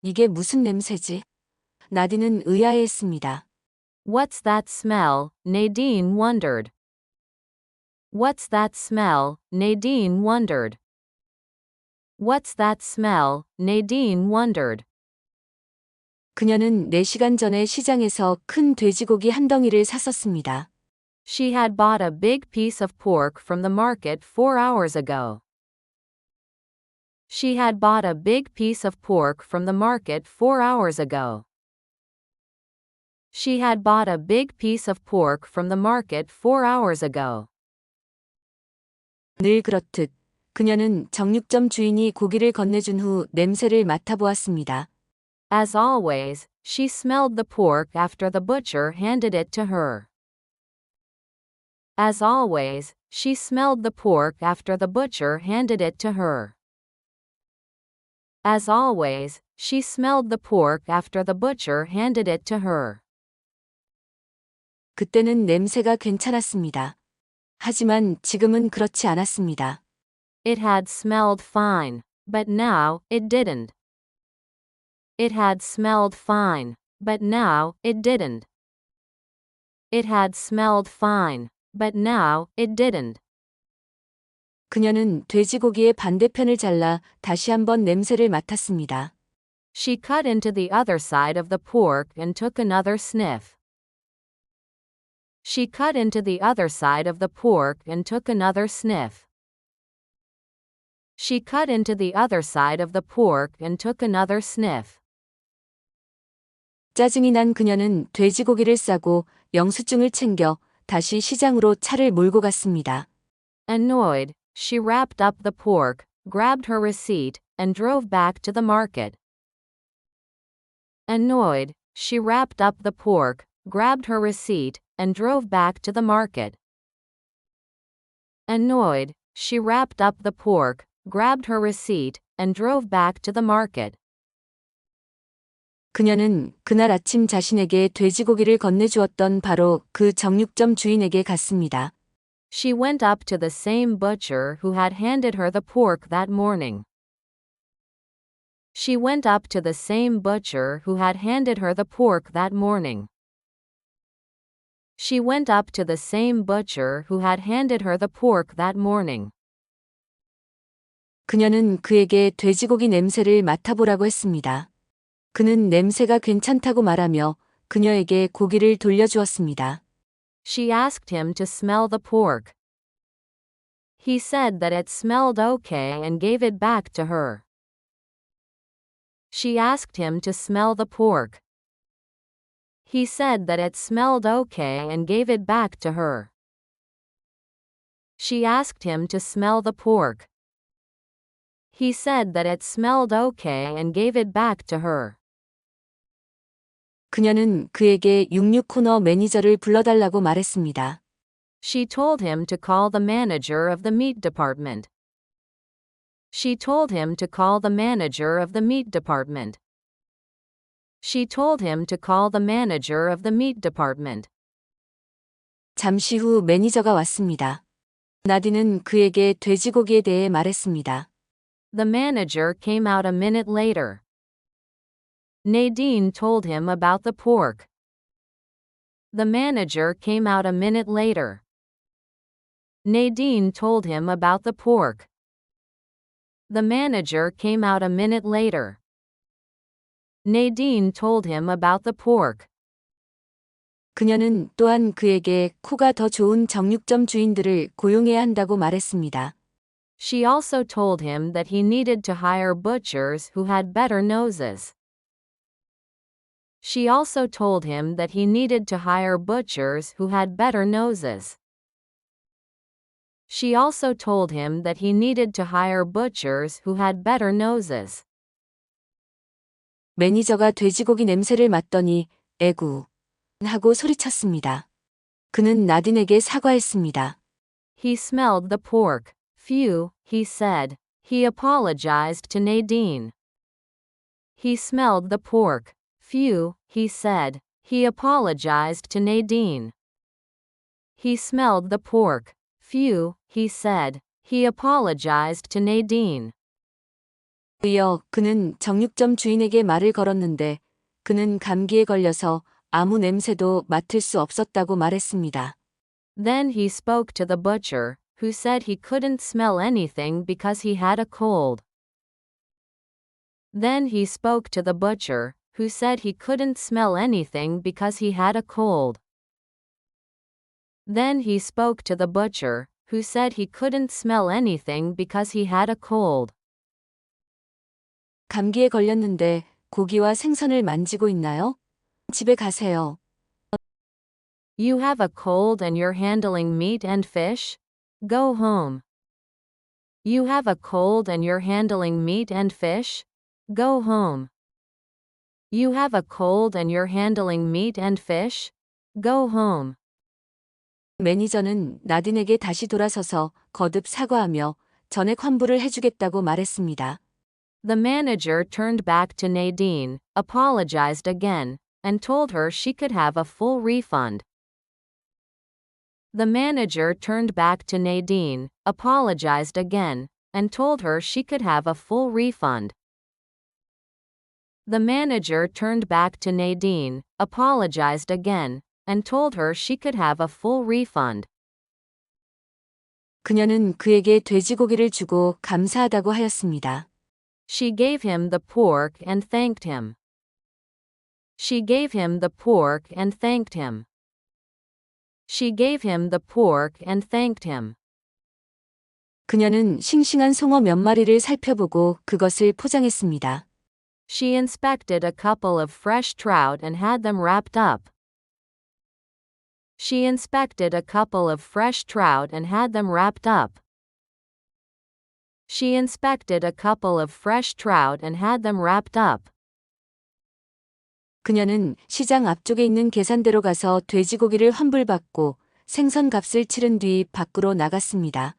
이게 무슨 냄새지? 나디는 의아해했습니다. What's that smell? Nadine wondered. What's that smell? Nadine wondered. What's that smell? Nadine wondered. 그녀는 4시간 전에 시장에서 큰 돼지고기 한 덩이를 샀었습니다. She had bought a big piece of pork from the market 4 hours ago. She had bought a big piece of pork from the market 4 hours ago. She had bought a big piece of pork from the market 4 hours ago. 늘 그렇듯 그녀는 정육점 주인이 고기를 건네준 후 냄새를 맡아보았습니다. As always, she smelled the pork after the butcher handed it to her. As always, she smelled the pork after the butcher handed it to her. As always, she smelled the pork after the butcher handed it to her. 그때는 냄새가 괜찮았습니다. 하지만 지금은 그렇지 않았습니다. It had smelled fine, but now it didn't. It had smelled fine, but now it didn't. It had smelled fine, but now it didn't. 그녀는 돼지고기의 반대편을 잘라 다시 한번 냄새를 맡았습니다. She cut into the other side of the pork and took another sniff. She cut into the other side of the pork and took another sniff. She cut into the other side of the pork and took another sniff. 짜증이 난 그녀는 돼지고기를 싸고 영수증을 챙겨 다시 시장으로 차를 몰고 갔습니다. Annoyed, she wrapped up the pork, grabbed her receipt, and drove back to the market. Annoyed, she wrapped up the pork, grabbed her receipt, and drove back to the market. Annoyed, she wrapped up the pork, grabbed her receipt, and drove back to the market. 그녀는 그날 아침 자신에게 돼지고기를 건네주었던 바로 그 정육점 주인에게 갔습니다. She went up to the same butcher who had handed her the pork that morning. She went up to the same butcher who had handed her the pork that morning. She went up to the same butcher who had handed her the pork that morning. 그녀는 그에게 돼지고기 냄새를 맡아보라고 했습니다. 그는 냄새가 괜찮다고 말하며 그녀에게 고기를 돌려주었습니다. She asked him to smell the pork. He said that it smelled okay and gave it back to her. She asked him to smell the pork. He said that it smelled okay and gave it back to her. She asked him to smell the pork. He said that it smelled okay and gave it back to her. 그녀는 그에게 66 코너 매니저를 불러달라고 말했습니다. She told him to call the manager of the meat department. She told him to call the manager of the meat department. She told him to call the manager of the meat department. 잠시 후 매니저가 왔습니다. 나디는 그에게 돼지고기에 대해 말했습니다. The manager came out a minute later. Nadine told him about the pork. The manager came out a minute later. Nadine told him about the pork. The manager came out a minute later. Nadine told him about the pork. 그녀는 또한 그에게 코가 더 좋은 정육점 주인들을 고용해야 한다고 말했습니다. She also told him that he needed to hire butchers who had better noses. She also told him that he needed to hire butchers who had better noses. She also told him that he needed to hire butchers who had better noses. 매니저가 돼지고기 냄새를 맡더니 에구 하고 소리쳤습니다. 그는 나딘에게 사과했습니다. He smelled the pork. Phew, he said. He apologized to Nadine. He smelled the pork. Phew, he said. He apologized to Nadine. He smelled the pork. Phew, he said. He apologized to Nadine. 이어 그는 정육점 주인에게 말을 걸었는데 그는 감기에 걸려서 아무 냄새도 맡을 수 없었다고 말했습니다. Then he spoke to the butcher, who said he couldn't smell anything because he had a cold. Then he spoke to the butcher, who said he couldn't smell anything because he had a cold. Then he spoke to the butcher, who said he couldn't smell anything because he had a cold. 감기에 걸렸는데 고기와 생선을 만지고 있나요? 집에 가세요. You have a cold and you're handling meat and fish? Go home. You have a cold and you're handling meat and fish? Go home. You have a cold and you're handling meat and fish? Go home. 매니저는 나딘에게 다시 돌아서서 거듭 사과하며 전액 환불을 해주겠다고 말했습니다. The manager turned back to Nadine, apologized again, and told her she could have a full refund. The manager turned back to Nadine, apologized again, and told her she could have a full refund. The manager turned back to Nadine, apologized again, and told her she could have a full refund. 그녀는 그에게 돼지고기를 주고 감사하다고 하였습니다. She gave him the pork and thanked him. She gave him the pork and thanked him. She gave him the pork and thanked him. 그녀는 싱싱한 송어 몇 마리를 살펴보고 그것을 포장했습니다. She inspected a couple of fresh trout and had them wrapped up. She inspected a couple of fresh trout and had them wrapped up. She inspected a couple of fresh trout and had them wrapped up. 그녀는 시장 앞쪽에 있는 계산대로 가서 돼지고기를 환불받고 생선 값을 치른 뒤 밖으로 나갔습니다.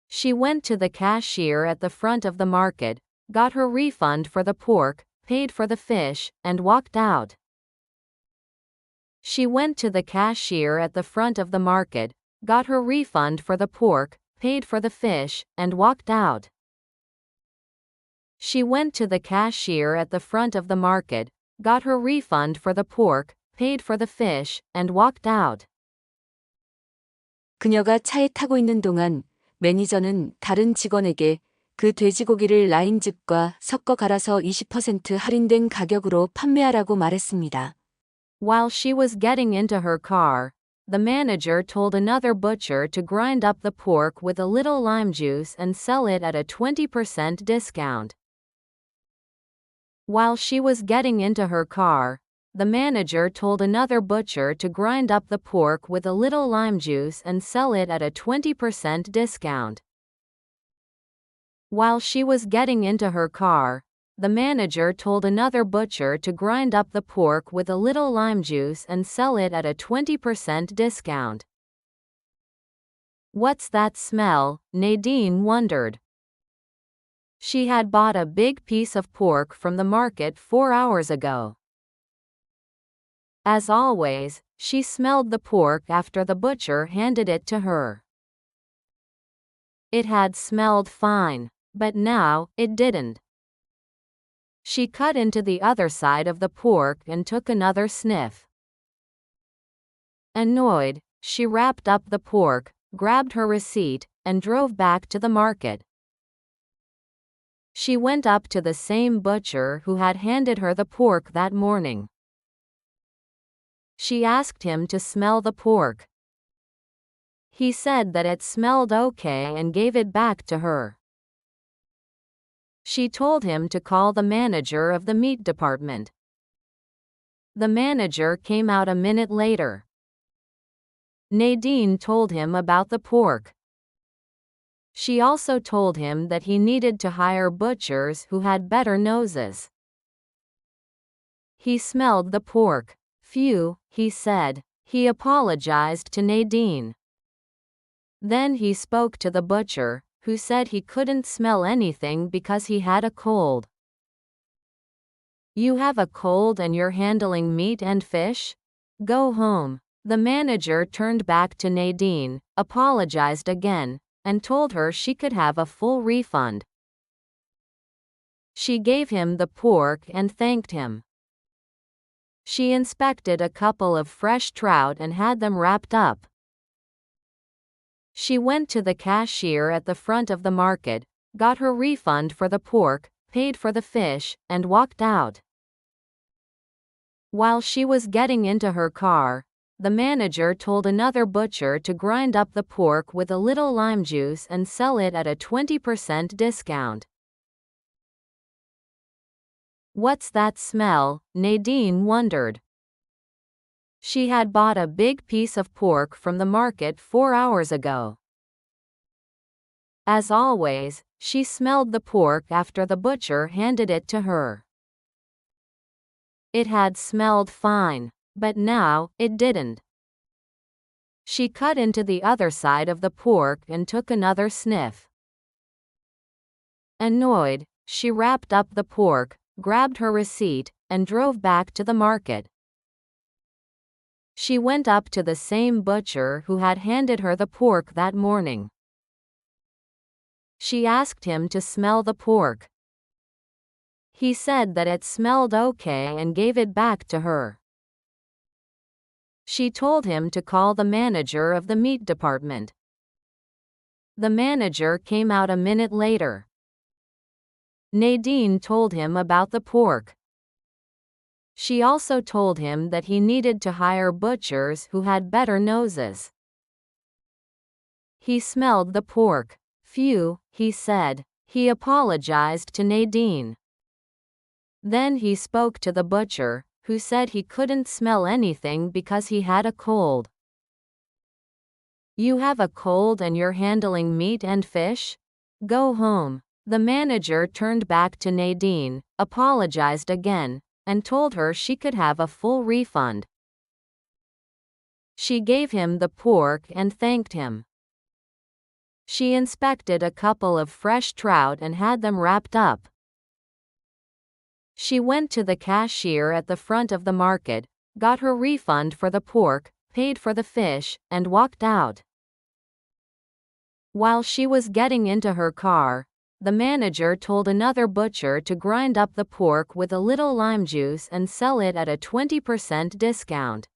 She went to the cashier at the front of the market, got her refund for the pork, paid for the fish, and walked out. She went to the cashier at the front of the market, got her refund for the pork, paid for the fish, and walked out. She went to the cashier at the front of the market, got her refund for the pork, paid for the fish, and walked out. 그녀가 차에 타고 있는 동안 매니저는 다른 직원에게 그 돼지고기를 라인즙과 섞어 갈아서 20% 할인된 가격으로 판매하라고 말했습니다. While she was getting into her car, the manager told another butcher to grind up the pork with a little lime juice and sell it at a 20% discount. While she was getting into her car, the manager told another butcher to grind up the pork with a little lime juice and sell it at a 20% discount. While she was getting into her car, the manager told another butcher to grind up the pork with a little lime juice and sell it at a 20% discount. What's that smell? Nadine wondered. She had bought a big piece of pork from the market 4 hours ago. As always, she smelled the pork after the butcher handed it to her. It had smelled fine, but now, it didn't. She cut into the other side of the pork and took another sniff. Annoyed, she wrapped up the pork, grabbed her receipt, and drove back to the market. She went up to the same butcher who had handed her the pork that morning. She asked him to smell the pork. He said that it smelled okay and gave it back to her. She told him to call the manager of the meat department. The manager came out a minute later. Nadine told him about the pork. She also told him that he needed to hire butchers who had better noses. He smelled the pork. Phew, he said. He apologized to Nadine. Then he spoke to the butcher, who said he couldn't smell anything because he had a cold. You have a cold and you're handling meat and fish? Go home. The manager turned back to Nadine, apologized again, and told her she could have a full refund. She gave him the pork and thanked him. She inspected a couple of fresh trout and had them wrapped up. She went to the cashier at the front of the market, got her refund for the pork, paid for the fish, and walked out. While she was getting into her car, the manager told another butcher to grind up the pork with a little lime juice and sell it at a 20% discount. What's that smell? Nadine wondered. She had bought a big piece of pork from the market 4 hours ago. As always, she smelled the pork after the butcher handed it to her. It had smelled fine, but now it didn't. She cut into the other side of the pork and took another sniff. Annoyed, she wrapped up the pork, grabbed her receipt, and drove back to the market. She went up to the same butcher who had handed her the pork that morning. She asked him to smell the pork. He said that it smelled okay and gave it back to her. She told him to call the manager of the meat department. The manager came out a minute later. Nadine told him about the pork. She also told him that he needed to hire butchers who had better noses. He smelled the pork. Phew, he said. He apologized to Nadine. Then he spoke to the butcher, who said he couldn't smell anything because he had a cold. You have a cold and you're handling meat and fish? Go home. The manager turned back to Nadine, apologized again, and told her she could have a full refund. She gave him the pork and thanked him. She inspected a couple of fresh trout and had them wrapped up. She went to the cashier at the front of the market, got her refund for the pork, paid for the fish, and walked out. While she was getting into her car, the manager told another butcher to grind up the pork with a little lime juice and sell it at a 20% discount.